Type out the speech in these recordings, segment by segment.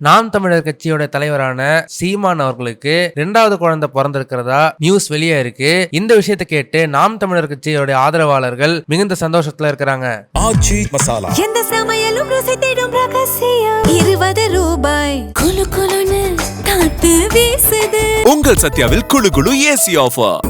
நாம் தமிழர் கட்சியோட தலைவரான சீமான் அவர்களுக்கு 2வது குழந்தை பிறந்திருக்கிறதா நியூஸ் வெளியே இருக்கு. இந்த விஷயத்தை கேட்டு நாம் தமிழர் கட்சியோட ஆதரவாளர்கள் மிகுந்த சந்தோஷத்துல இருக்கிறாங்க. ஆச்சி மசாலா எந்த சமையலும் ருசி தேடும் ரகசியம் 20 ரூபாய் குலு குலுன்னு காத்து வீசுது. உங்கள் சத்யாவில் குளு குளு ஏசி ஆஃபர்.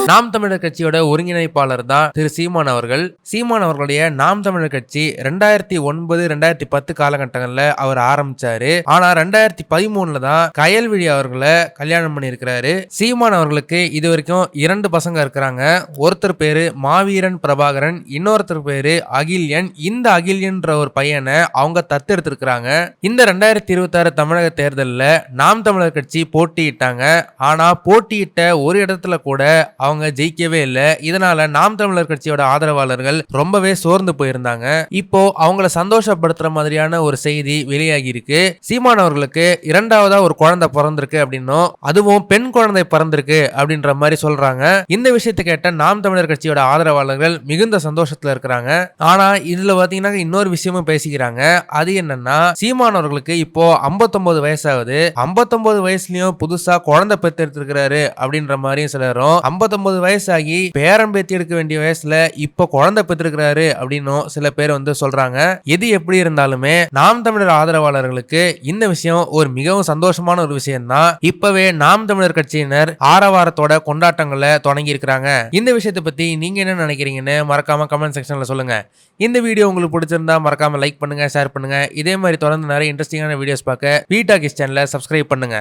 நாம் தமிழர் கட்சியோட ஒருங்கிணைப்பாளர் தான் திரு சீமான் அவர்கள். சீமான் அவர்களுடைய நாம் தமிழர் கட்சி 2009-2010 காலகட்டங்கள்ல அவர் ஆரம்பிச்சாரு. ஆனா 2013 தான் கயல்விழி அவர்களை கல்யாணம் பண்ணி இருக்கிறாரு. சீமான் அவர்களுக்கு இது வரைக்கும் 2 பசங்க இருக்கிறாங்க. ஒருத்தர் பேரு மாவீரன் பிரபாகரன், இன்னொருத்தர் பேரு அகில்யன். இந்த அகில்யன்ற ஒரு பையனை அவங்க தத்தெடுத்திருக்கிறாங்க. இந்த 2026 தமிழக தேர்தலில் நாம் தமிழர் கட்சி போட்டியிட்டாங்க. ஆனா போட்டியிட்ட ஒரு இடத்துல கூட அவங்க ஜெயிக்கவே இல்லை. இதனால நாம் தமிழர் கட்சியோட ஆதரவாளர்கள் ரொம்பவே சோர்ந்து போயிருந்தாங்க. இப்போ அவங்கள சந்தோஷப்படுத்துற மாதிரியான ஒரு செய்தி வெளியாகி இருக்கு. சீமான் அவர்களுக்கு 2வதா ஒரு குழந்தை பிறந்திருக்கு அப்படின்னும், அதுவும் பெண் குழந்தை பிறந்திருக்கு அப்படின்ற மாதிரி சொல்றாங்க. இந்த விஷயத்தை கேட்ட நாம் தமிழர் கட்சியோட ஆதரவாளர்கள் மிகுந்த சந்தோஷத்துல இருக்கிறாங்க. ஆனா இதுல பாத்தீங்கன்னா இன்னொரு விஷயமும் பேசிக்கிறாங்க. அது என்னன்னா, சீமான் அவர்களுக்கு இப்போ 59 வயசாகுது. 59 வயசுலயும் புதுசா குழந்தை பெற்றெடுத்திருக்கிறாரு அப்படின்ற மாதிரியும் சிலரும், 59 வயசாகி பேரம் பேத்தி எடுக்க வேண்டிய வயசுல இப்ப குழந்தை பெற்றிருக்கிறாரு அப்படின்னு சில பேர் சொல்றாங்க. எது எப்படி இருந்தாலுமே நாம் தமிழர் ஆதரவாளர்களுக்கு இந்த விஷயம் ஒரு மிகவும் சந்தோஷமான ஒரு விஷயம் தான். இப்பவே நாம் தமிழர் கட்சியினர் ஆரவாரத்தோட கொண்டாட்டங்களை தொடங்கி இருக்கிறாங்க. இந்த விஷயத்தை பத்தி நீங்க என்ன நினைக்கிறீங்கன்னு மறக்காம கமெண்ட் செக்ஷன்ல சொல்லுங்க. இந்த வீடியோ உங்களுக்கு பிடிச்சிருந்தா மறக்காம லைக் பண்ணுங்க, ஷேர் பண்ணுங்க. இதே மாதிரி தொடர்ந்து நிறைய இன்ட்ரெஸ்டிங்கான வீடியோஸ் பார்க்க வீடாகிஸ் சேனலை சப்ஸ்கிரைப் பண்ணுங்க.